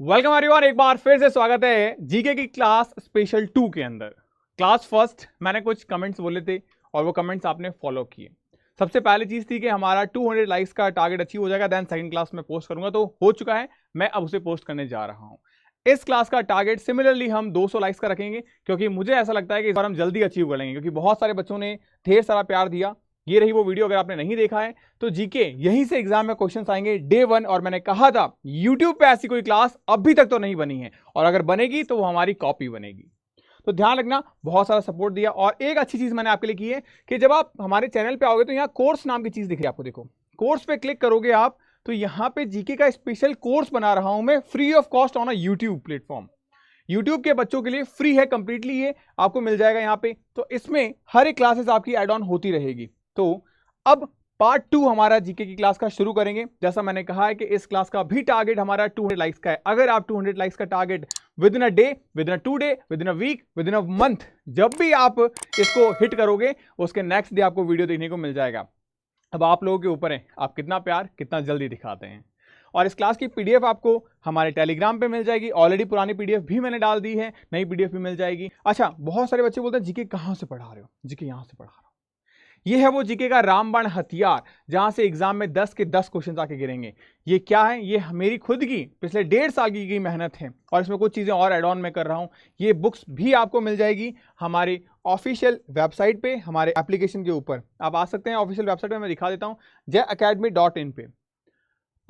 Welcome everyone, एक बार फिर से स्वागत है जीके की क्लास स्पेशल 2 के अंदर। क्लास फर्स्ट मैंने कुछ कमेंट्स बोले थे और वो कमेंट्स आपने फॉलो किए। सबसे पहली चीज थी कि हमारा 200 लाइक्स का टारगेट अचीव हो जाएगा, देन सेकंड क्लास में पोस्ट करूंगा, तो हो चुका है। मैं अब उसे पोस्ट करने जा रहा हूं। इस क्लास का टारगेट सिमिलरली हम 200 लाइक्स का रखेंगे, क्योंकि मुझे ऐसा लगता है कि इस बार हम जल्दी अचीव कर लेंगे, क्योंकि बहुत सारे बच्चों ने ढेर सारा प्यार दिया। ये रही वो वीडियो, अगर आपने नहीं देखा है तो जीके यहीं से एग्जाम में क्वेश्चंस आएंगे डे 1। और मैंने कहा था यूट्यूब पे ऐसी कोई क्लास अभी तक तो नहीं बनी है, और अगर बनेगी तो वो हमारी कॉपी बनेगी। तो ध्यान रखना, बहुत सारा सपोर्ट दिया। और एक अच्छी चीज मैंने आपके लिए की है कि जब आप हमारे चैनल पे आओगे तो यहाँ कोर्स नाम की चीज दिख रही है आपको, देखो कोर्स पे क्लिक करोगे आप तो यहाँ पे जीके का स्पेशल कोर्स बना रहा हूं मैं, free of cost on a YouTube platform. YouTube के बच्चों के लिए फ्री है कंप्लीटली, ये आपको मिल जाएगा यहाँ पे। तो इसमें हर एक क्लासेस आपकी एड ऑन होती रहेगी। तो अब पार्ट 2 हमारा जीके की क्लास का शुरू करेंगे। जैसा मैंने कहा है कि इस क्लास का भी टारगेट हमारा 200 लाइक्स का है। अगर आप 200 लाइक्स का target within a day, within a 2 day, within a week, within a month, जब भी आप इसको हिट करोगे उसके नेक्स्ट डे आपको वीडियो देखने को मिल जाएगा। अब आप लोगों के ऊपर है, आप कितना प्यार कितना जल्दी दिखाते हैं। और इस क्लास की पीडीएफ आपको हमारे टेलीग्राम पे मिल जाएगी। ऑलरेडी पुरानी पीडीएफ भी मैंने डाल दी है, नई पीडीएफ भी मिल जाएगी। अच्छा, बहुत सारे बच्चे बोलते हैं जीके कहां से पढ़ा रहे हो, जीके यहां से पढ़ा रहा हूं। ये है वो जीके का रामबाण हथियार, जहां से एग्जाम में 10 के 10 क्वेश्चन आके गिरेंगे। ये क्या है? ये मेरी खुद की पिछले 1.5 साल की मेहनत है, और इसमें कुछ चीजें और एड ऑन में कर रहा हूं। ये बुक्स भी आपको मिल जाएगी हमारे ऑफिशियल वेबसाइट पे, हमारे एप्लीकेशन के ऊपर। आप आ सकते हैं ऑफिशियल वेबसाइट में, मैं दिखा देता हूं, jacademy.in पे।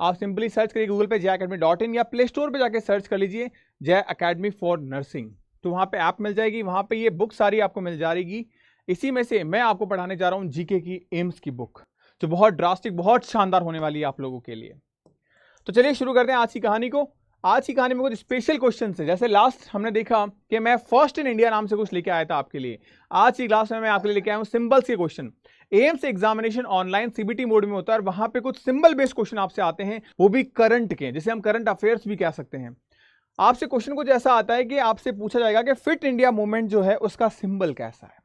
आप सिंपली सर्च करिए गूगल पे jacademy.in, या प्ले स्टोर पे जाके सर्च कर लीजिए जय अकेडमी फॉर नर्सिंग। तो वहां पे ऐप मिल जाएगी, वहां पे ये बुक सारी आपको मिल जाएगी। इसी में से मैं आपको पढ़ाने जा रहा हूं जीके की एम्स की बुक, जो बहुत ड्रास्टिक, बहुत शानदार होने वाली है आप लोगों के लिए। तो चलिए शुरू करते हैं आज की कहानी को। आज की कहानी में कुछ स्पेशल क्वेश्चन है। जैसे लास्ट हमने देखा कि मैं फर्स्ट इन इंडिया नाम से कुछ लेके आया था आपके लिए। आज की क्लास में मैं आपके लिए लेके आया हूं सिंबल्स के question. AIIMS examination online CBT mode में होता है, और वहां पे कुछ सिंबल बेस्ड क्वेश्चन आपसे आते हैं, वो भी करंट के, जिसे हम करंट अफेयर्स भी कह सकते हैं। आपसे क्वेश्चन कुछ ऐसा आता है कि आपसे पूछा जाएगा कि फिट इंडिया मूवमेंट जो है उसका सिंबल कैसा है।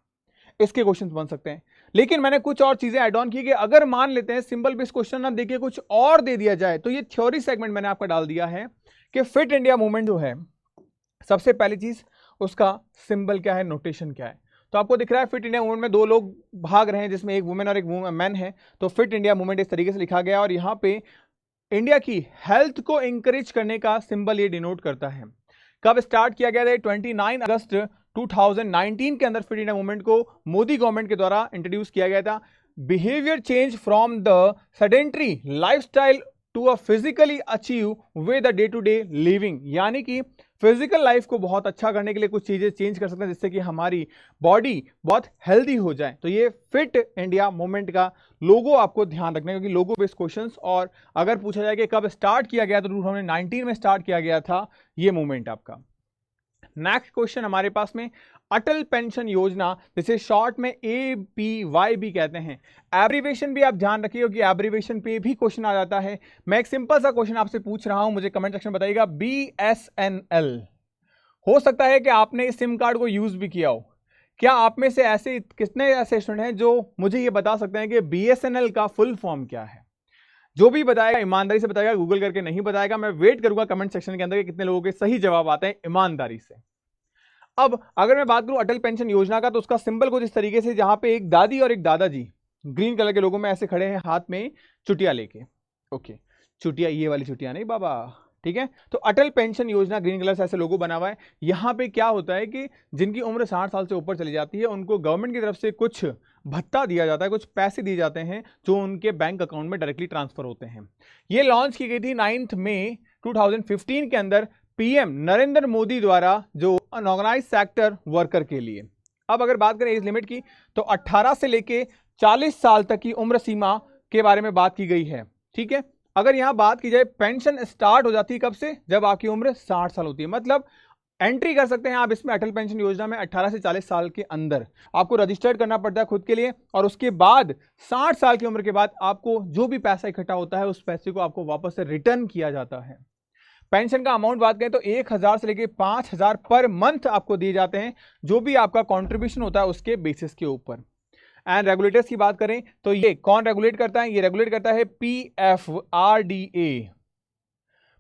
इसके क्वेश्चंस बन सकते हैं। लेकिन मैंने कुछ और चीजें ऐड ऑन की कि अगर मान लेते हैं सिंबल बेस्ड क्वेश्चन ना देके कुछ और दे दिया जाए, तो ये थ्योरी सेगमेंट मैंने आपका डाल दिया है कि फिट इंडिया मूवमेंट जो है, सबसे पहली चीज उसका सिंबल क्या है, नोटेशन क्या है। तो आपको दिख रहा है फिट इंडिया मूवमेंट में 2 लोग भाग रहे हैं, जिसमें एक वुमेन और एक मैन है। तो फिट इंडिया मूवमेंट इस तरीके से लिखा गया, और यहां पे इंडिया की हेल्थ को इंकरेज करने का सिंबल ये डिनोट करता है। कब स्टार्ट किया गया था? 29 अगस्त 2019 के अंदर फिट इंडिया मूवमेंट को मोदी गवर्नमेंट के द्वारा इंट्रोड्यूस किया गया था। Behaviour change from the sedentary lifestyle to a physically achieve with the day to day living, यानी कि फिजिकल लाइफ को बहुत अच्छा करने के लिए कुछ चीजें चेंज कर सकते हैं, जिससे कि हमारी बॉडी बहुत हेल्दी हो जाए। तो ये फिट इंडिया मूवमेंट का लोगो आपको ध्यान रखना है, क्योंकि लोगो बेस्ड क्वेश्चंस। और अगर पूछा जाए कि कब स्टार्ट किया गया, तो 2019 में स्टार्ट किया गया था ये मूवमेंट आपका। नेक्स्ट क्वेश्चन हमारे पास में अटल पेंशन योजना, जिसे शॉर्ट में APY भी कहते हैं। एब्रीवेशन भी आप ध्यान रखिए, क्योंकि एब्रीवेशन पे भी क्वेश्चन आ जाता है। मैं एक सिंपल सा क्वेश्चन आपसे पूछ रहा हूं, मुझे कमेंट सेक्शन में बताइएगा। BSNL, हो सकता है कि आपने इस सिम कार्ड को यूज भी किया हो। क्या आप में से ऐसे कितने ऐसे स्टूडेंट हैं जो मुझे ये बता सकते हैं कि BSNL का फुल फॉर्म क्या है? जो भी बताएगा ईमानदारी से बताएगा, गूगल करके नहीं बताएगा। मैं वेट करूंगा कमेंट सेक्शन के अंदर कि कितने लोगों के सही जवाब आते हैं ईमानदारी से। अब अगर मैं बात करूं अटल पेंशन योजना का, तो उसका सिंबल कुछ इस तरीके से, जहां पे एक दादी और एक दादाजी ग्रीन कलर के लोगों में ऐसे खड़े हैं, हाथ में चुटिया लेके। ओके, चुटिया ये वाली चुटिया नहीं बाबा, ठीक है। तो अटल पेंशन योजना ग्रीन कलर से ऐसे लोगो बना हुआ है। यहां पे क्या होता है कि जिनकी उम्र 60 साल से ऊपर चली जाती है, उनको गवर्नमेंट की तरफ से कुछ भत्ता दिया जाता है, कुछ पैसे दिए जाते हैं, जो उनके बैंक अकाउंट में डायरेक्टली ट्रांसफर होते हैं। ये लॉन्च की गई थी 9 मई 2015 के अंदर पीएम नरेंद्र मोदी द्वारा, जो अनऑर्गेनाइज सेक्टर वर्कर के लिए। अब अगर बात करें एज लिमिट की, तो 18 से लेके 40 साल तक की उम्र सीमा के बारे में बात की गई है, ठीक है। अगर यहां बात की जाए, पेंशन स्टार्ट हो जाती है कब से? जब आपकी उम्र 60 साल होती है। मतलब एंट्री कर सकते हैं आप इसमें अटल पेंशन योजना में 18 से 40 साल के अंदर। आपको रजिस्टर्ड करना पड़ता है खुद के लिए, और उसके बाद 60 साल की उम्र के बाद आपको जो भी पैसा इकट्ठा होता है, उस पैसे को आपको वापस से रिटर्न किया जाता है। पेंशन का अमाउंट बात करें तो 1000 से लेकर 5000 पर मंथ आपको दिए जाते हैं, जो भी आपका कंट्रीब्यूशन होता है उसके बेसिस के ऊपर। एंड रेगुलेटर्स की बात करें तो ये कौन रेगुलेट करता है? ये रेगुलेट करता है PFRDA,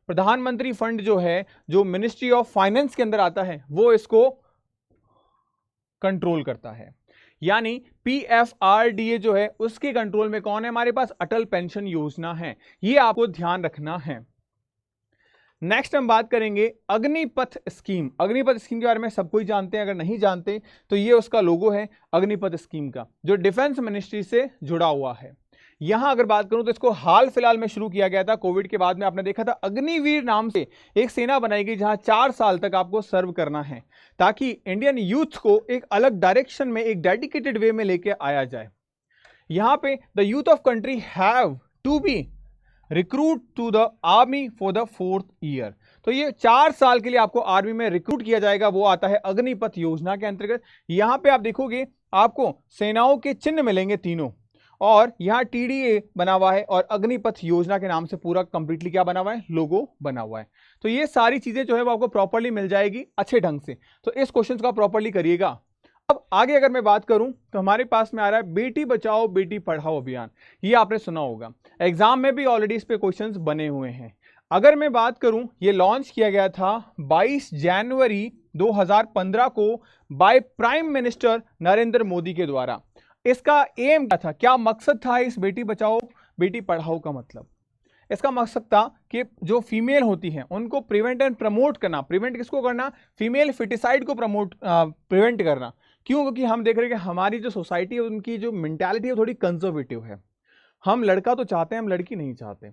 प्रधानमंत्री फंड जो है, जो मिनिस्ट्री ऑफ फाइनेंस के अंदर आता है, वो इसको कंट्रोल करता है। यानी PFRDA जो है उसके कंट्रोल में कौन है हमारे पास? अटल पेंशन योजना है। ये आपको ध्यान रखना है। नेक्स्ट हम बात करेंगे अग्निपथ स्कीम। अग्निपथ स्कीम के बारे में सब कोई जानते हैं, अगर नहीं जानते तो ये उसका लोगो है अग्निपथ स्कीम का, जो डिफेंस मिनिस्ट्री से जुड़ा हुआ है। यहां अगर बात करूं तो इसको हाल फिलहाल में शुरू किया गया था, कोविड के बाद में आपने देखा था। अग्निवीर नाम से एक सेना बनाई गई जहां 4 साल तक आपको सर्व करना है, ताकि इंडियन यूथ को एक अलग डायरेक्शन में, एक डेडिकेटेड वे में लेके आया जाए। यहां पे the youth of country have to be recruit to the army for the 4th year. तो ये 4 साल के लिए आपको आर्मी में रिक्रूट किया जाएगा, वो आता है अग्निपथ योजना के अंतर्गत। यहां पे आप देखोगे आपको सेनाओं के चिन्ह मिलेंगे तीनों, और यहां TDA बना हुआ है और अग्निपथ योजना के नाम से पूरा कंप्लीटली क्या बना हुआ है? लोगो बना हुआ है। तो ये सारी चीजें जो है वो आपको प्रॉपर्ली मिल जाएगी अच्छे ढंग से। तो इस क्वेश्चन का प्रॉपर्ली करिएगा। अब आगे अगर मैं बात करूं तो हमारे पास में आ रहा है बेटी बचाओ बेटी पढ़ाओ अभियान। ये आपने सुना होगा, एग्जाम में भी ऑलरेडी इस पे क्वेश्चंस बने हुए हैं। अगर मैं बात करूं, ये लॉन्च किया गया था 22 जनवरी 2015 को by prime minister Narendra Modi के द्वारा। इसका एम क्या था, क्या मकसद था इस बेटी बचाओ बेटी पढ़ाओ का? मतलब इसका मकसद था कि जो फीमेल होती हैं उनको प्रिवेंट एंड प्रमोट करना। प्रिवेंट किसको करना? फीमेल फिटिसाइड को प्रिवेंट करना। क्यों? क्योंकि हम देख रहे हैं कि हमारी जो सोसाइटी है उनकी जो मेंटालिटी है थोड़ी कंजर्वेटिव है। हम लड़का तो चाहते हैं, हम लड़की नहीं चाहते,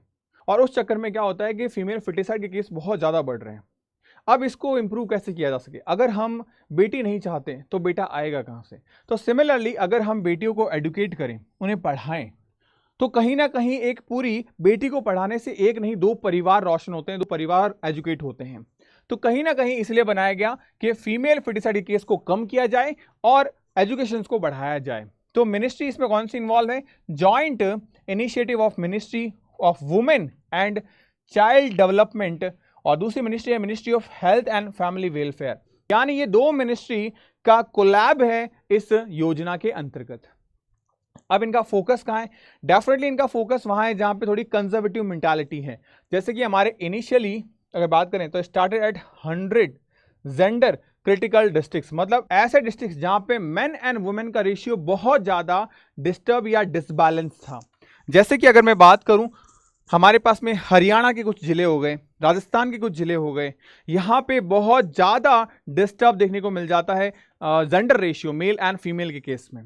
और उस चक्कर में क्या होता है कि फीमेल फिटिसाइड के केस बहुत ज़्यादा बढ़ रहे हैं। अब इसको इंप्रूव कैसे किया जा सके? अगर हम बेटी नहीं चाहते तो बेटा आएगा कहाँ से? तो सिमिलरली अगर हम बेटियों को एडुकेट करें, उन्हें पढ़ाएं, तो कहीं ना कहीं एक पूरी बेटी को पढ़ाने से एक नहीं 2 परिवार रोशन होते हैं, 2 परिवार एजुकेट होते हैं। तो कहीं ना कहीं इसलिए बनाया गया कि फीमेल फिटिसाइड केस को कम किया जाए और एजुकेशन को बढ़ाया जाए। तो मिनिस्ट्री इसमें कौन सी इन्वॉल्व है? Joint initiative of ministry of women and child development, और दूसरी मिनिस्ट्री है ministry of health and family welfare. यानी ये 2 मिनिस्ट्री का कोलैब है इस योजना के अंतर्गत। अब इनका फोकस कहाँ है? डेफिनेटली इनका फोकस वहां है जहां पे थोड़ी कंजर्वेटिव मेंटालिटी है। जैसे कि हमारे इनिशियली अगर बात करें तो started at 100 gender critical districts, मतलब ऐसे डिस्ट्रिक्ट्स जहां पे मेन एंड वुमेन का रेशियो बहुत ज्यादा डिस्टर्ब या डिसबैलेंस था। जैसे कि अगर मैं बात करूं, हमारे पास में हरियाणा के कुछ जिले हो गए, राजस्थान के कुछ जिले हो गए, यहाँ पे बहुत ज़्यादा डिस्टर्ब देखने को मिल जाता है gender ratio male and female के केस में।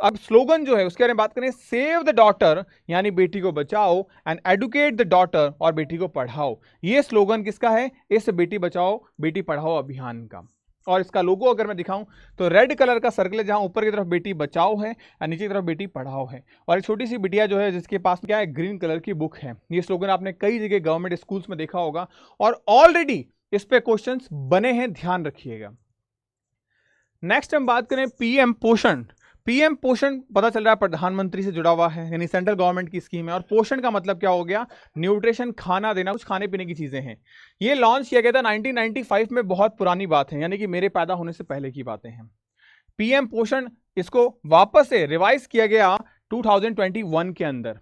अब स्लोगन जो है उसके बारे में बात करें, सेव द डॉटर यानी बेटी को बचाओ एंड एडुकेट द डॉटर और बेटी को पढ़ाओ। ये स्लोगन किसका है? इस बेटी बचाओ बेटी पढ़ाओ अभियान का। और इसका लोगो अगर मैं दिखाऊं तो रेड कलर का सर्कल है, जहां ऊपर की तरफ बेटी बचाओ है और नीचे की तरफ बेटी पढ़ाओ है, और एक छोटी सी बिटिया जो है जिसके पास क्या है? ग्रीन कलर की बुक है। ये स्लोगन आपने कई जगह गवर्नमेंट स्कूल्स में देखा होगा और ऑलरेडी इस पे क्वेश्चंस बने हैं, ध्यान रखिएगा। नेक्स्ट हम बात करें PM पोषण। PM पोषण पता चल रहा है प्रधानमंत्री से जुड़ा हुआ है, यानी सेंट्रल गवर्नमेंट की स्कीम है। और पोषण का मतलब क्या हो गया? न्यूट्रिशन, खाना देना, कुछ खाने पीने की चीजें हैं। ये लॉन्च किया गया था 1995 में, बहुत पुरानी बात है, यानी कि मेरे पैदा होने से पहले की बातें हैं। PM पोषण इसको वापस से रिवाइज किया गया 2021 के अंदर।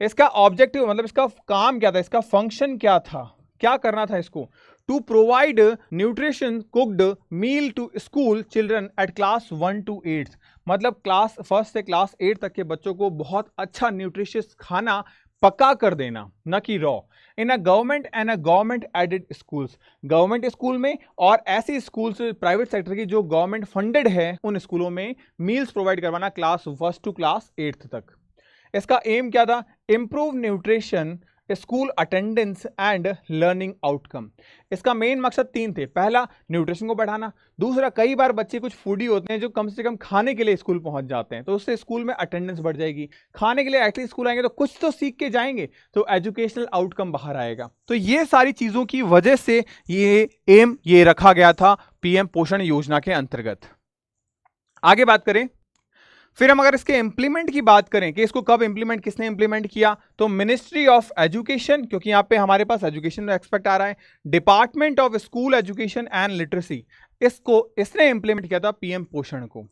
इसका ऑब्जेक्टिव मतलब इसका काम क्या था, इसका फंक्शन क्या था, क्या करना था इसको? To provide nutrition cooked meal to school children at class 1 to 8, मतलब क्लास 1 से क्लास 8 तक के बच्चों को बहुत अच्छा न्यूट्रिशियस खाना पका कर देना, न कि raw, in a government and a government aided schools. Government school में और ऐसे स्कूल्स प्राइवेट सेक्टर की जो गवर्नमेंट फंडेड है उन स्कूलों में मील्स प्रोवाइड करवाना क्लास 1 to क्लास 8 तक। इसका एम क्या था? Improve nutrition, school attendance and learning outcome. इसका मेन मकसद 3 थे। पहला, न्यूट्रिशन को बढ़ाना। दूसरा, कई बार बच्चे कुछ फूडी होते हैं जो कम से कम खाने के लिए स्कूल पहुंच जाते हैं, तो उससे स्कूल में अटेंडेंस बढ़ जाएगी। खाने के लिए एटलीस्ट स्कूल आएंगे तो कुछ तो सीख के जाएंगे, तो एजुकेशनल आउटकम बाहर आएगा। तो ये सारी चीजों की वजह से ये एम ये रखा गया था PM पोषण योजना के अंतर्गत। आगे बात करें, फिर हम अगर इसके इंप्लीमेंट की बात करें कि इसको कब इंप्लीमेंट, किसने इंप्लीमेंट किया, तो मिनिस्ट्री ऑफ एजुकेशन, क्योंकि यहाँ पे हमारे पास एजुकेशन एक्सपेक्ट आ रहा है, department of school education and literacy, इसने इंप्लीमेंट किया था PM पोषण को।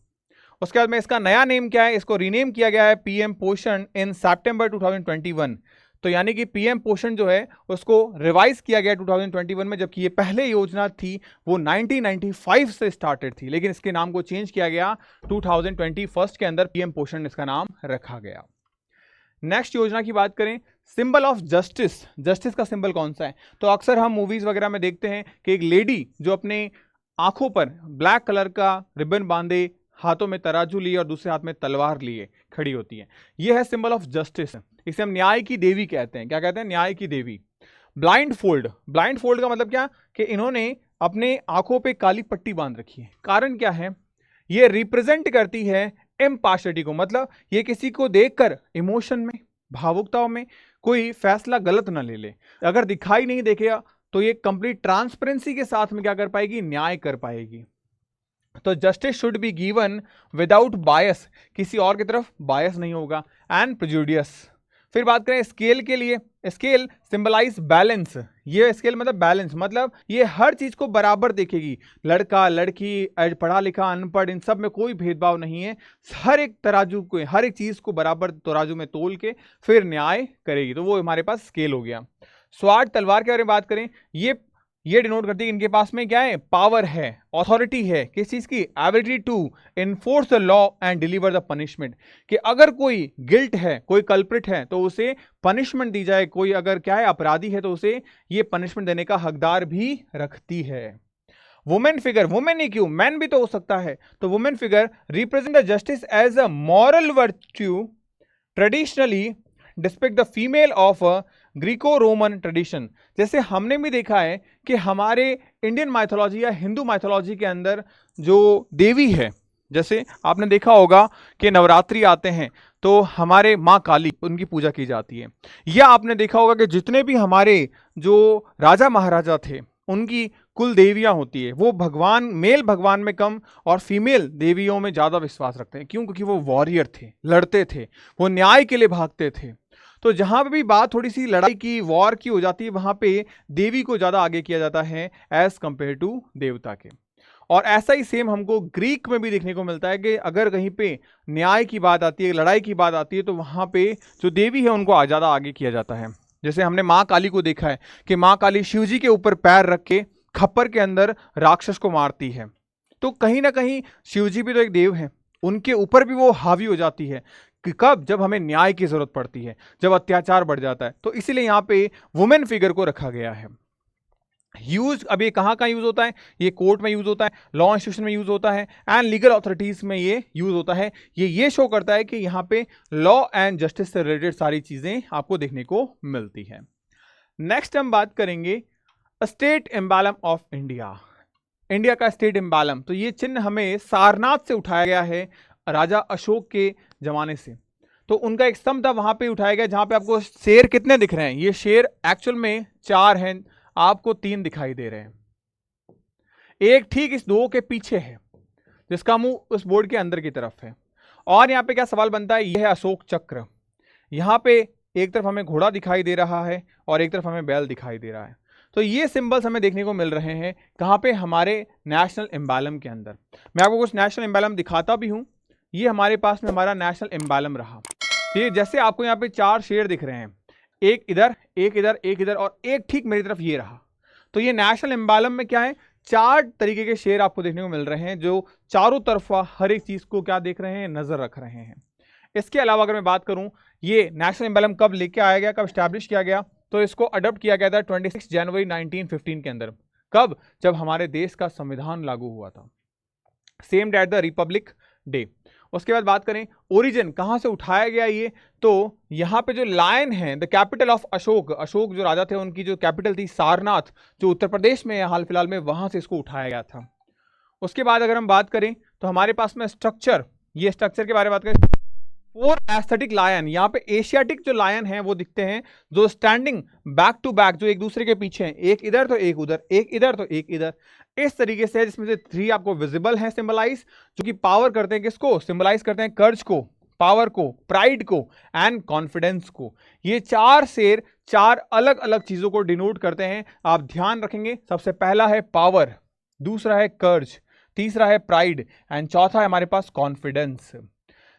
उसके बाद में इसका नया नेम क्या है? इसको रीनेम किया गया है PM पोषण इन सितंबर 2021। तो यानी कि पीएम पोषण जो है उसको रिवाइज किया गया 2021 में, जबकि ये पहले योजना थी वो 1995 से स्टार्टेड थी, लेकिन इसके नाम को चेंज किया गया 2021 के अंदर, पीएम पोषण इसका नाम रखा गया। नेक्स्ट योजना की बात करें, सिंबल ऑफ जस्टिस, जस्टिस का सिंबल कौन सा है? तो अक्सर हम मूवीज वगैरह में देखते हैं कि एक लेडी जो अपने आंखों पर ब्लैक कलर का रिबन बांधे, हाथों में तराजू लिए और दूसरे हाथ में तलवार लिए खड़ी होती है, यह है सिंबल ऑफ जस्टिस। इसे हम न्याय की देवी कहते हैं। क्या कहते हैं? न्याय की देवी। ब्लाइंड फोल्ड, ब्लाइंड फोल्ड का मतलब क्या कि इन्होंने अपने आंखों पे काली पट्टी बांध रखी है। कारण क्या है? ये रिप्रेजेंट करती है इम्पार्शियलिटी को, मतलब ये किसी को देखकर इमोशन में, भावुकताओं में कोई फैसला गलत ना ले ले। अगर दिखाई नहीं देखेगा तो ये कंप्लीट ट्रांसपेरेंसी के साथ में क्या कर पाएगी? न्याय कर पाएगी। तो justice should be given without bias, किसी और की तरफ बायस नहीं होगा, एंड प्रेजुडियस। फिर बात करें स्केल के लिए, स्केल सिंबलाइज बैलेंस। ये स्केल मतलब बैलेंस, मतलब ये हर चीज को बराबर देखेगी, लड़का लड़की, पढ़ा लिखा अनपढ़, इन सब में कोई भेदभाव नहीं है। हर एक तराजू को, हर एक चीज को बराबर तराजू में तोल के फिर न्याय करेगी, तो वो हमारे पास स्केल हो गया। स्वार्ड, तलवार के बारे में बात करें, ये डिनोट करती है इनके पास में क्या है? पावर है, अथॉरिटी है, किस चीज की? Ability to enforce the law and deliver the punishment, कि अगर कोई गिल्ट है, कोई कल्प्रिट है तो उसे पनिशमेंट दी जाए, कोई अगर क्या है अपराधी है तो उसे ये पनिशमेंट देने का हकदार भी रखती है। वुमेन फिगर, वुमेन ही क्यों, मैन भी तो हो सकता है, तो women figure represent the justice as a moral virtue traditionally depict the female of Greco Roman tradition. जैसे हमने भी देखा है कि हमारे इंडियन माइथोलॉजी या हिंदू माइथोलॉजी के अंदर जो देवी है, जैसे आपने देखा होगा कि नवरात्रि आते हैं तो हमारे माँ काली, उनकी पूजा की जाती है। या आपने देखा होगा कि जितने भी हमारे जो राजा महाराजा थे उनकी कुल देवियां होती है, वो भगवान, मेल भगवान में कम और फीमेल देवियों में ज़्यादा विश्वास रखते हैं। क्यों? क्योंकि वो वॉरियर थे, लड़ते थे, वो न्याय के लिए भागते थे। तो जहां पे भी बात थोड़ी सी लड़ाई की, वॉर की हो जाती है, वहां पे देवी को ज़्यादा आगे किया जाता है एज कंपेयर टू देवता के। और ऐसा ही सेम हमको ग्रीक में भी देखने को मिलता है कि अगर कहीं पे न्याय की बात आती है, लड़ाई की बात आती है, तो वहां पे जो देवी है उनको ज़्यादा आगे किया जाता है। जैसे हमने माँ काली को देखा है कि माँ काली शिव जी के ऊपर पैर रख के खप्पर के अंदर राक्षस को मारती है, तो कहीं ना कहीं शिव जी भी तो एक देव है, उनके ऊपर भी वो हावी हो जाती है कि कब? जब हमें न्याय की जरूरत पड़ती है, जब अत्याचार बढ़ जाता है। तो इसीलिए यहाँ पे वुमेन फिगर को रखा गया है। यूज, अब ये कहाँ यूज होता है? ये कोर्ट में यूज होता है, लॉ इंस्टीट्यूशन में यूज होता है, एंड लीगल अथॉरिटीज में ये यूज होता है। ये शो करता है कि यहाँ पे लॉ एंड जस्टिस से रिलेटेड सारी चीजें आपको देखने को मिलती है। नेक्स्ट हम बात करेंगे state emblem of India, India का स्टेट एम्बलम। तो ये चिन्ह हमें सारनाथ से उठाया गया है, राजा अशोक के जमाने से। तो उनका एक स्तंभ था, वहां पे उठाया गया, जहां पे आपको शेर कितने दिख रहे हैं? ये शेर एक्चुअल में 4 हैं, आपको 3 दिखाई दे रहे हैं। एक ठीक इस 2 के पीछे है, जिसका मुंह उस बोर्ड के अंदर की तरफ है। और यहाँ पे क्या सवाल बनता है? यह है अशोक चक्र। यहाँ पे एक तरफ हमें घोड़ा दिखाई दे रहा है और एक तरफ हमें बैल दिखाई दे रहा है। तो ये सिंबल्स हमें देखने को मिल रहे हैं कहाँ पे? हमारे नेशनल एम्बलम के अंदर। मैं आपको कुछ नेशनल एम्बलम दिखाता भी हूँ। ये हमारे पास में हमारा नेशनल एम्बलम रहा। ये जैसे आपको यहाँ पे 4 शेर दिख रहे हैं, एक इधर, एक इधर, एक इधर और एक ठीक मेरी तरफ ये रहा। तो ये नेशनल एम्बलम में क्या है? 4 तरीके के शेर आपको देखने को मिल रहे हैं, जो चारों तरफा हर एक चीज को क्या देख रहे हैं? नजर रख रहे हैं। इसके अलावा अगर मैं बात करूं, ये नेशनल एम्बलम कब लेके आया गया, कब स्टैब्लिश किया गया? तो इसको अडॉप्ट किया गया था 26 जनवरी 1915 के अंदर। कब? जब हमारे देश का संविधान लागू हुआ था, same date the republic day. उसके बाद बात करें ओरिजिन, कहां से उठाया गया ये? तो यहाँ पे जो लायन है, the capital of Ashok, Ashok जो राजा थे उनकी जो कैपिटल थी सारनाथ, जो उत्तर प्रदेश में है हाल फिलहाल में, वहां से इसको उठाया गया था। उसके बाद अगर हम बात करें तो हमारे पास में स्ट्रक्चर, ये स्ट्रक्चर के बारे में बात करें, 4 एस्थेटिक लायन, यहाँ पे एशियाटिक जो लायन है वो दिखते हैं, जो स्टैंडिंग बैक टू बैक, जो एक दूसरे के पीछे हैं, एक इधर तो एक उधर, एक इधर तो एक इधर, इस तरीके से, जिसमें से 3 आपको विजिबल हैं सिंबलाइज, जो कि पावर करते हैं किसको? सिंबलाइज करते हैं कर्ज को, पावर को, प्राइड को एंड कॉन्फिडेंस को। ये 4 शेर 4 अलग अलग चीजों को डिनोट करते हैं, आप ध्यान रखेंगे। सबसे पहला है पावर, दूसरा है कर्ज, तीसरा है प्राइड एंड चौथा है हमारे पास कॉन्फिडेंस।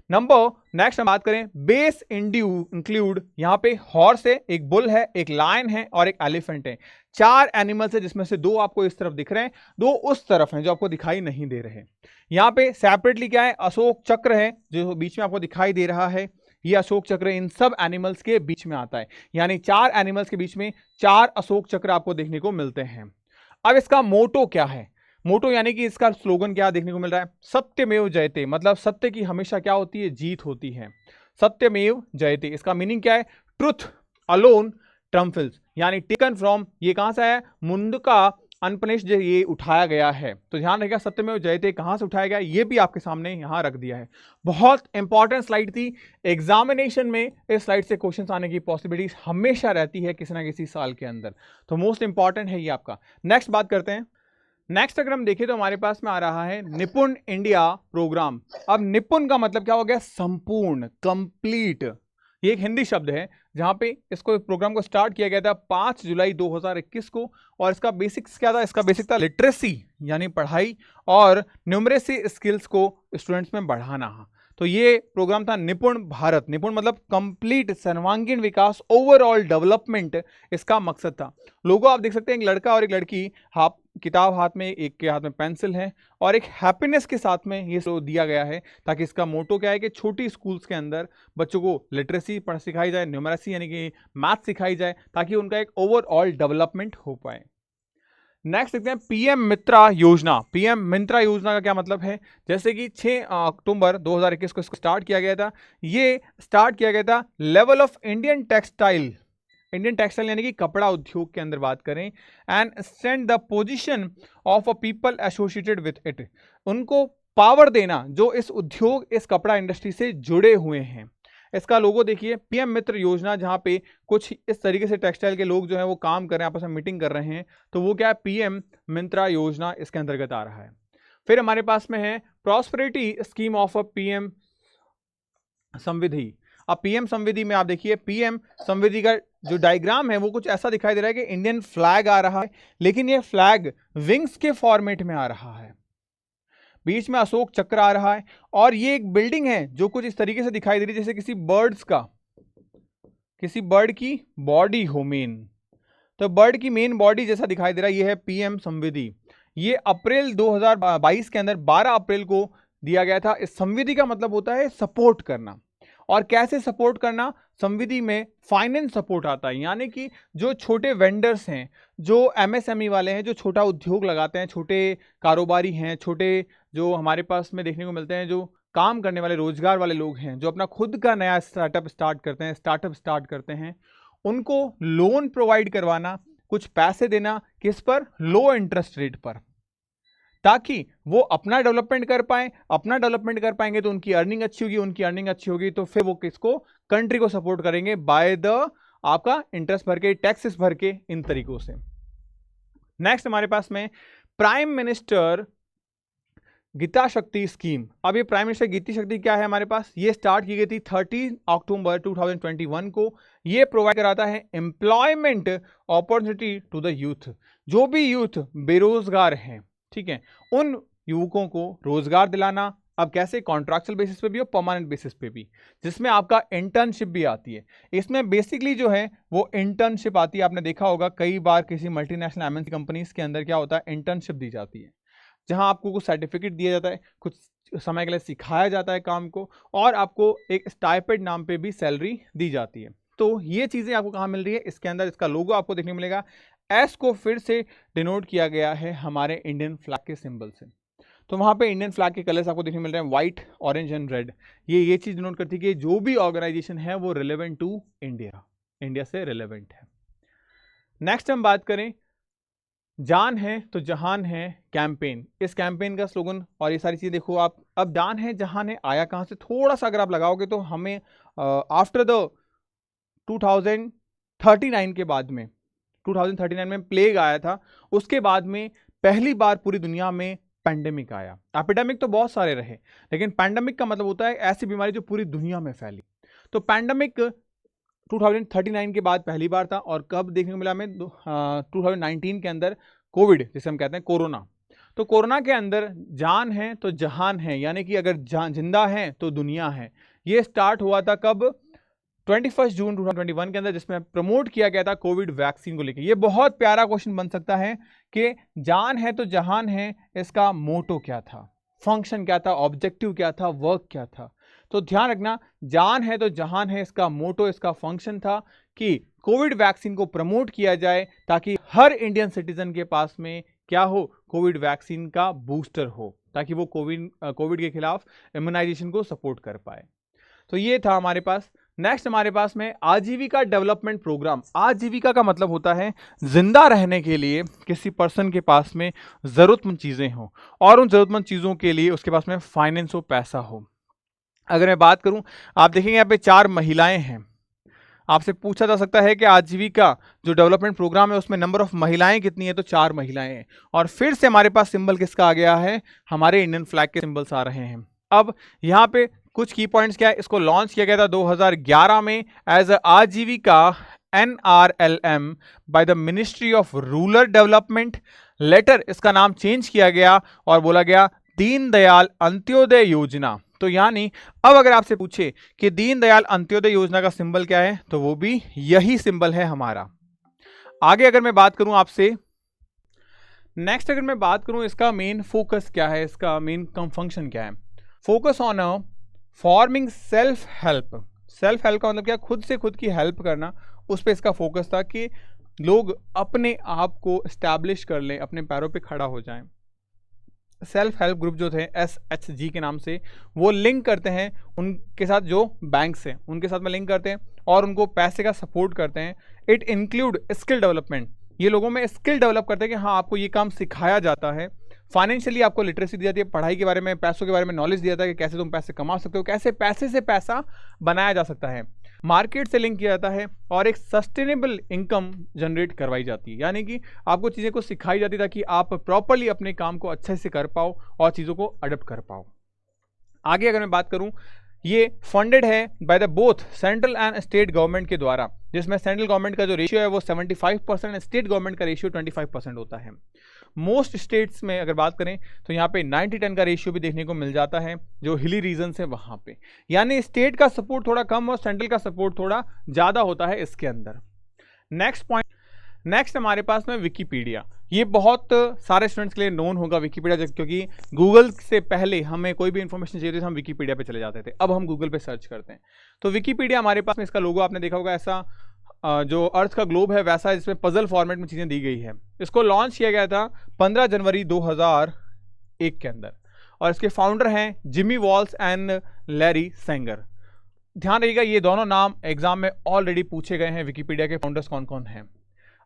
नंबर नेक्स्ट हम बात करें बेस इंक्लूड, यहां पे हॉर्स है, एक बुल है, एक लायन है और एक एलिफेंट है। 4 एनिमल्स है जिसमें से 2 आपको इस तरफ दिख रहे हैं, 2 उस तरफ हैं जो आपको दिखाई नहीं दे रहे। यहां पे सेपरेटली क्या है, अशोक चक्र है जो बीच में आपको दिखाई दे रहा है। ये अशोक चक्र इन सब एनिमल्स के बीच में आता है, यानी 4 एनिमल्स के बीच में 4 अशोक चक्र आपको देखने को मिलते हैं। अब इसका मोटो क्या है, मोटो यानी कि इसका स्लोगन क्या देखने को मिल रहा है, सत्यमेव जयते, मतलब सत्य की हमेशा क्या होती है, जीत होती है। सत्यमेव जयते इसका मीनिंग क्या है, ट्रुथ अलोन ट्रम्फल्स, यानी टेकन फ्रॉम, ये कहां से आया, मुंडका अनपनिश्ड, ये उठाया गया है। तो ध्यान रखिएगा सत्यमेव जयते कहां से उठाया गया, ये भी आपके सामने यहां रख दिया है। बहुत इंपॉर्टेंट स्लाइड थी, एग्जामिनेशन में इस स्लाइड से क्वेश्चंस आने की पॉसिबिलिटीज हमेशा रहती है किसी ना किसी साल के अंदर, तो मोस्ट इंपॉर्टेंट है ये आपका। नेक्स्ट बात करते हैं। नेक्स्ट अगर हम देखें तो हमारे पास में आ रहा है निपुण इंडिया प्रोग्राम। अब निपुण का मतलब क्या हो गया, संपूर्ण, कंप्लीट। ये एक हिंदी शब्द है जहां पे इसको प्रोग्राम को स्टार्ट किया गया था 5 जुलाई 2021 को, और इसका बेसिक्स क्या था, इसका बेसिक था लिटरेसी यानी पढ़ाई और न्यूमरेसी स्किल्स को स्टूडेंट्स में बढ़ाना। तो ये प्रोग्राम था निपुण भारत, निपुण मतलब कंप्लीट, सर्वांगीण विकास, ओवरऑल डेवलपमेंट इसका मकसद था। लोगो आप देख सकते हैं, एक लड़का और एक लड़की, किताब हाथ में, एक के हाथ में पेंसिल है और एक हैप्पीनेस के साथ में ये दिया गया है, ताकि इसका मोटो क्या है कि छोटी स्कूल्स के अंदर बच्चों को लिटरेसी पढ़ सिखाई जाए, न्यूमरेसी यानी कि मैथ सिखाई जाए, ताकि उनका एक ओवरऑल डेवलपमेंट हो पाए। नेक्स्ट देखते हैं पीएम मित्रा योजना। पीएम मित्रा योजना का क्या मतलब है, जैसे कि 6 अक्टूबर 2021 को इसको स्टार्ट किया गया था। ये स्टार्ट किया गया था level of Indian textile, Indian textile यानी कि कपड़ा उद्योग के अंदर बात करें, and stand the position of a people associated with it, उनको पावर देना जो इस उद्योग, इस कपड़ा इंडस्ट्री से जुड़े हुए हैं। इसका लोगो देखिए, पीएम मित्र योजना, जहां पे कुछ इस तरीके से टेक्सटाइल के लोग जो है वो काम कर रहे हैं, आपस में मीटिंग कर रहे हैं, तो वो क्या है, पीएम मित्रा योजना इसके अंतर्गत आ रहा है। फिर हमारे पास में है prosperity scheme of a PM संविधि। अब पीएम संविधि में आप देखिए, पीएम संविधि का जो डायग्राम है वो कुछ ऐसा दिखाई दे रहा है कि इंडियन फ्लैग आ रहा है, लेकिन ये फ्लैग विंग्स के फॉर्मेट में आ रहा है, बीच में अशोक चक्र आ रहा है, और ये एक बिल्डिंग है जो कुछ इस तरीके से दिखाई दे रही है जैसे किसी बर्ड की बॉडी हो मेन, तो बर्ड की मेन बॉडी जैसा दिखाई दे रहा है। ये है पीएम संविधि। ये अप्रैल 2022 के अंदर 12 अप्रैल को दिया गया था। इस संविधि का मतलब होता है सपोर्ट करना, और कैसे सपोर्ट करना, संविधि में फाइनेंस सपोर्ट आता है, यानी कि जो छोटे वेंडर्स हैं, जो एमएसएमई वाले हैं, जो छोटा उद्योग लगाते हैं, छोटे कारोबारी हैं, छोटे जो हमारे पास में देखने को मिलते हैं, जो काम करने वाले रोजगार वाले लोग हैं, जो अपना खुद का नया स्टार्टअप स्टार्ट करते हैं, उनको लोन प्रोवाइड करवाना, कुछ पैसे देना, किस पर, लो इंटरेस्ट रेट पर, ताकि वो अपना डेवलपमेंट कर पाए। अपना डेवलपमेंट कर पाएंगे तो उनकी अर्निंग अच्छी होगी, उनकी अर्निंग अच्छी होगी तो फिर वो किसको, कंट्री को सपोर्ट करेंगे बाय द आपका इंटरेस्ट भर के, टैक्सेस भर के, इन तरीकों से। नेक्स्ट हमारे पास में प्राइम मिनिस्टर गीता शक्ति स्कीम। अब ये प्राइम मिनिस्टर गीता शक्ति क्या है हमारे पास, ये स्टार्ट की गई थी 30 अक्टूबर 2021 को। ये प्रोवाइड कराता है employment opportunity to the youth, जो भी यूथ बेरोजगार हैं, ठीक है, उन युवकों को रोजगार दिलाना। अब कैसे, कॉन्ट्रैक्चुअल बेसिस पे भी और परमानेंट बेसिस पे भी, जिसमें आपका इंटर्नशिप भी आती है। इसमें बेसिकली जो है वो इंटर्नशिप आती है, आपने देखा होगा कई बार किसी मल्टीनेशनल एमएनसी कंपनीज के अंदर क्या होता है, इंटर्नशिप दी जाती है, जहां आपको कुछ सर्टिफिकेट दिया जाता है, कुछ समय के लिए सिखाया जाता है काम को, और आपको एक स्टाइपेंड नाम पे भी सैलरी दी जाती है। तो ये चीज़ें आपको कहाँ मिल रही है, इसके अंदर इसका लोगो आपको देखने को मिलेगा। एस को फिर से डिनोट किया गया है हमारे इंडियन फ्लैग के सिंबल से, तो वहाँ पे इंडियन फ्लैग के कलर्स आपको देखने को मिल रहे हैं, व्हाइट, ऑरेंज एंड रेड। ये चीज़ डिनोट करती है कि जो भी ऑर्गेनाइजेशन है वो रिलेवेंट टू इंडिया से रिलेवेंट है। नेक्स्ट हम बात करें जान है तो जहान है कैंपेन। इस कैंपेन का स्लोगन और ये सारी चीज़ देखो आप। अब जान है जहान है आया कहाँ से, थोड़ा सा अगर आप लगाओगे तो हमें आफ्टर द 2039 के बाद में, 2039 में प्लेग आया था, उसके बाद में पहली बार पूरी दुनिया में पैंडेमिक आया। एपिडेमिक तो बहुत सारे रहे, लेकिन पैंडेमिक का मतलब होता है ऐसी बीमारी जो पूरी दुनिया में फैली। तो पैंडेमिक 2039 के बाद पहली बार था, और कब देखने को मिला हमें, 2019 के अंदर कोविड, जिसे हम कहते हैं कोरोना। तो कोरोना के अंदर जान है तो जहान है, यानी कि अगर जिंदा है तो दुनिया है। ये स्टार्ट हुआ था कब? 21 जून 2021 के अंदर, जिसमें प्रमोट किया गया था कोविड वैक्सीन को लेकर। ये बहुत प्यारा क्वेश्चन बन सकता है कि जान है तो जहान है, इसका मोटो क्या था, फंक्शन क्या था, ऑब्जेक्टिव क्या था, वर्क क्या था। तो ध्यान रखना, जान है तो जहान है इसका मोटो, इसका फंक्शन था कि कोविड वैक्सीन को प्रमोट किया जाए ताकि हर इंडियन सिटीजन के पास में क्या हो, कोविड वैक्सीन का बूस्टर हो, ताकि वो कोविड के खिलाफ इम्यूनाइजेशन को सपोर्ट कर पाए। तो ये था हमारे पास। नेक्स्ट हमारे पास में आजीविका डेवलपमेंट प्रोग्राम। आजीविका का मतलब होता है जिंदा रहने के लिए किसी पर्सन के पास में जरूरतमंद चीजें हो, और उन जरूरतमंद चीजों के लिए उसके पास में फाइनेंस हो, पैसा हो। अगर मैं बात करूं, आप देखेंगे यहाँ पे 4 महिलाएं हैं। आपसे पूछा जा सकता है कि आजीविका जो डेवलपमेंट प्रोग्राम है उसमें नंबर ऑफ महिलाएं कितनी है, तो 4 महिलाएं हैं। और फिर से हमारे पास सिंबल किसका आ गया है, हमारे इंडियन फ्लैग के सिंबल्स आ रहे हैं। अब यहाँ पे कुछ की पॉइंट्स क्या है, इसको लॉन्च किया गया था 2011 में as Aajeevika NRLM by the ministry of rural development. Later इसका नाम चेंज किया गया और बोला गया दीनदयाल अंत्योदय योजना। तो यानी अब अगर आपसे पूछे कि दीनदयाल अंत्योदय योजना का सिंबल क्या है, तो वो भी यही सिंबल है हमारा। आगे अगर मैं बात करूं आपसे, नेक्स्ट अगर मैं बात करूं इसका मेन फोकस क्या है, इसका मेन फंक्शन क्या है, focus on forming self help. Self help का मतलब क्या, खुद से खुद की हेल्प करना, उस पर इसका फोकस था कि लोग अपने आप को एस्टैब्लिश कर लें, अपने पैरों पे खड़ा हो जाएं। सेल्फ हेल्प ग्रुप जो थे SHG के नाम से, वो लिंक करते हैं उनके साथ जो बैंक्स हैं, उनके साथ में लिंक करते हैं और उनको पैसे का सपोर्ट करते हैं। इट इंक्लूड स्किल डेवलपमेंट, ये लोगों में स्किल डेवलप करते हैं कि हाँ आपको ये काम सिखाया जाता है। फाइनेंशियली आपको लिटरेसी दी जाती है, पढ़ाई के बारे में, पैसों के बारे में नॉलेज दिया जाता है कि कैसे तुम पैसे कमा सकते हो, कैसे पैसे से पैसा बनाया जा सकता है। मार्केट से लिंक किया जाता है और एक सस्टेनेबल इनकम जनरेट करवाई जाती है, यानी कि आपको चीज़ें को सिखाई जाती है ताकि आप प्रॉपरली अपने काम को अच्छे से कर पाओ और चीज़ों को अडॉप्ट कर पाओ। आगे अगर मैं बात करूं, ये फंडेड है by the both central and state government के द्वारा, जिसमें सेंट्रल गवर्नमेंट का जो रेशियो है वो 75%, स्टेट गवर्नमेंट का रेशियो 25% होता है। मोस्ट स्टेट्स में अगर बात करें तो यहाँ पे 90-10 का रेशियो भी देखने को मिल जाता है, जो हिली रीजन है वहाँ पे, यानी स्टेट का सपोर्ट थोड़ा कम और सेंट्रल का सपोर्ट थोड़ा ज़्यादा होता है इसके अंदर। नेक्स्ट पॉइंट, नेक्स्ट हमारे पास में विकीपीडिया। ये बहुत सारे स्टूडेंट्स के लिए नोन होगा विकीपीडिया, क्योंकि गूगल से पहले हमें कोई भी इंफॉर्मेशन चाहिए थी हम विकीपीडिया पे चले जाते थे, अब हम गूगल पे सर्च करते हैं। तो विकीपीडिया हमारे पास में, इसका लोगो आपने देखा होगा, ऐसा जो अर्थ का ग्लोब है वैसा, इसमें पजल फॉर्मेट में चीज़ें दी गई है। इसको लॉन्च किया गया था 15 जनवरी 2001 के अंदर, और इसके फाउंडर हैं Jimmy walls and Larry Sengar. ध्यान रखिएगा, ये दोनों नाम एग्जाम में ऑलरेडी पूछे गए हैं, विकीपीडिया के फाउंडर्स कौन कौन हैं।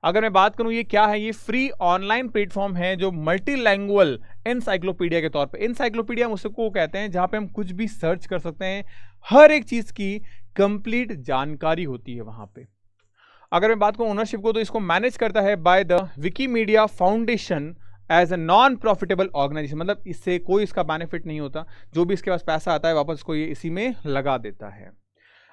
अगर मैं बात करूं ये क्या है, ये फ्री ऑनलाइन प्लेटफॉर्म है जो मल्टीलैंग्वेज एनसाइक्लोपीडिया के तौर पे, एनसाइक्लोपीडिया हम उसको कहते हैं जहां पे हम कुछ भी सर्च कर सकते हैं, हर एक चीज की कंप्लीट जानकारी होती है वहां पे। अगर मैं बात करूं ओनरशिप को, तो इसको मैनेज करता है by the Wikimedia Foundation as a non profitable organisation, मतलब इससे कोई इसका बेनिफिट नहीं होता, जो भी इसके पास पैसा आता है वापस को ये इसी में लगा देता है।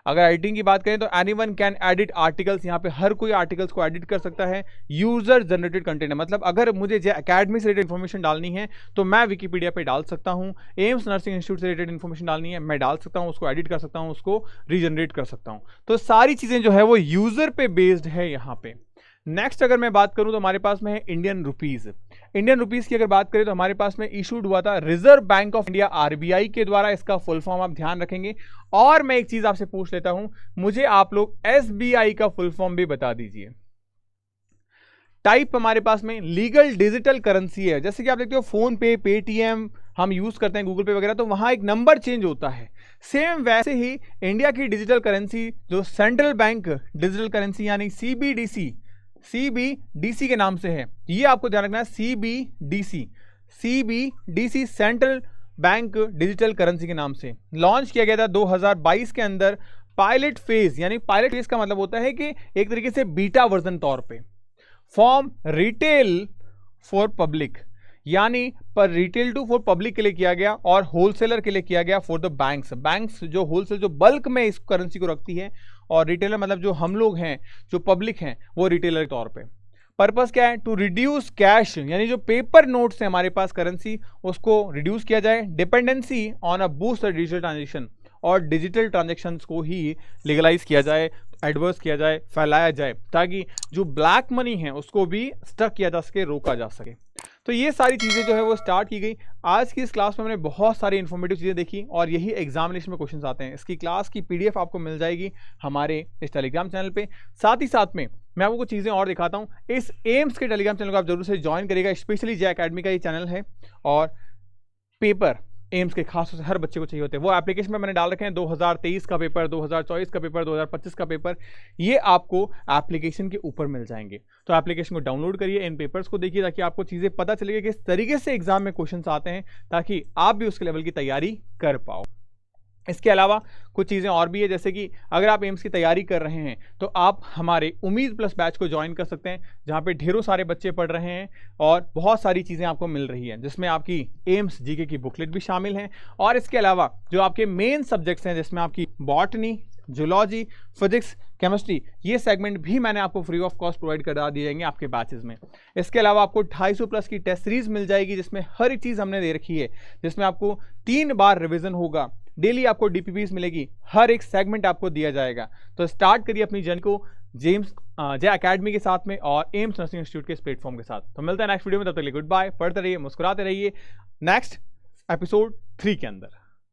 अगर एडिटिंग की बात करें तो एनीवन कैन एडिट आर्टिकल्स, यहाँ पे हर कोई आर्टिकल्स को एडिट कर सकता है। यूजर जनरेटेड कंटेंट है, मतलब अगर मुझे जो एकेडमी से रिलेटेड इन्फॉर्मेशन डालनी है तो मैं विकीपीडिया पे डाल सकता हूँ, एम्स नर्सिंग इंस्टीट्यूट से रिलेटेड इन्फॉर्मेशन डालनी है मैं डाल सकता हूँ, उसको एडिट कर सकता हूँ, उसको रीजनरेट कर सकता हूँ। तो सारी चीज़ें जो है वो यूजर पे बेस्ड है यहाँ पे। नेक्स्ट अगर मैं बात करूं तो हमारे पास में है इंडियन रुपीज। इंडियन रुपीज की अगर बात करें तो हमारे पास में इशूड हुआ था reserve bank of India RBI के द्वारा, इसका फुल फॉर्म आप ध्यान रखेंगे। और मैं एक चीज आपसे पूछ लेता हूं, मुझे आप लोग SBI का फुल फॉर्म भी बता दीजिए। टाइप हमारे पास में लीगल डिजिटल करेंसी है, जैसे कि आप देखते हो फोन पे, पेटीएम हम यूज करते हैं, गूगल पे वगैरह, तो वहां एक नंबर चेंज होता है। सेम वैसे ही इंडिया की डिजिटल करेंसी जो सेंट्रल बैंक डिजिटल करेंसी यानी CBDC के नाम से है, ये आपको ध्यान रखना है। CBDC central bank digital currency के नाम से लॉन्च किया गया था 2022 के अंदर पायलट फेज, यानी पायलट फेज का मतलब होता है कि एक तरीके से बीटा वर्जन तौर पे, फॉर्म रिटेल फॉर पब्लिक, यानी पर रिटेल टू फॉर पब्लिक के लिए किया गया और होलसेलर के लिए किया गया फॉर द बैंक्स जो होलसेल जो बल्क में इस करेंसी को रखती है, और रिटेलर मतलब जो हम लोग हैं, जो पब्लिक हैं, वो रिटेलर के तौर पे। पर्पस क्या है? टू रिड्यूस कैश, यानी जो पेपर नोट्स है हमारे पास करेंसी, उसको रिड्यूस किया जाए। Dependency on a boost digital transaction, और डिजिटल ट्रांजेक्शन्स को ही लीगलाइज किया जाए, एडवर्स किया जाए, फैलाया जाए, ताकि जो ब्लैक मनी है उसको भी स्टक किया जा सके, रोका जा सके। तो ये सारी चीज़ें जो है वो स्टार्ट की गई। आज की इस क्लास में मैंने बहुत सारी इन्फॉर्मेटिव चीज़ें देखी, और यही एग्जामिनेशन में क्वेश्चंस आते हैं। इसकी क्लास की PDF आपको मिल जाएगी हमारे इस टेलीग्राम चैनल पे। साथ ही साथ में मैं आपको कुछ चीज़ें और दिखाता हूँ। इस एम्स के टेलीग्राम चैनल को आप जरूर से ज्वाइन करिएगा, स्पेशली जे अकेडमी का ये चैनल है, और पेपर एम्स के खास तौर से हर बच्चे को चाहिए होते हैं। वो एप्लीकेशन में मैंने डाल रखे हैं, 2023 का पेपर, 2024 का पेपर, 2025 का पेपर, ये आपको एप्लीकेशन के ऊपर मिल जाएंगे। तो एप्लीकेशन को डाउनलोड करिए, इन पेपर्स को देखिए, ताकि आपको चीज़ें पता चलेगी किस तरीके से एग्जाम में क्वेश्चंस आते हैं, ताकि आप भी उसके लेवल की तैयारी कर पाओ। इसके अलावा कुछ चीज़ें और भी है, जैसे कि अगर आप एम्स की तैयारी कर रहे हैं तो आप हमारे उम्मीद प्लस बैच को ज्वाइन कर सकते हैं, जहां पे ढेरों सारे बच्चे पढ़ रहे हैं और बहुत सारी चीज़ें आपको मिल रही हैं, जिसमें आपकी एम्स जीके की बुकलेट भी शामिल हैं। और इसके अलावा जो आपके मेन सब्जेक्ट्स हैं, जिसमें आपकी बॉटनी, जूलॉजी, फिजिक्स, केमिस्ट्री, ये सेगमेंट भी मैंने आपको फ्री ऑफ कॉस्ट प्रोवाइड करा दिए जाएंगे आपके बैचेस में। इसके अलावा आपको 250 प्लस की टेस्ट सीरीज मिल जाएगी, जिसमें हर एक चीज़ हमने दे रखी है, जिसमें आपको 3 बार रिवीजन होगा, डेली आपको DPPs मिलेगी, हर एक सेगमेंट आपको दिया जाएगा। तो स्टार्ट करिए अपनी जर्नी को जे अकेडमी के साथ में और एम्स नर्सिंग इंस्टीट्यूट के इस प्लेटफॉर्म के साथ। तो मिलता है नेक्स्ट वीडियो में, तब तक के लिए गुड बाय, पढ़ते रहिए, मुस्कुराते रहिए। नेक्स्ट एपिसोड 3 के अंदर।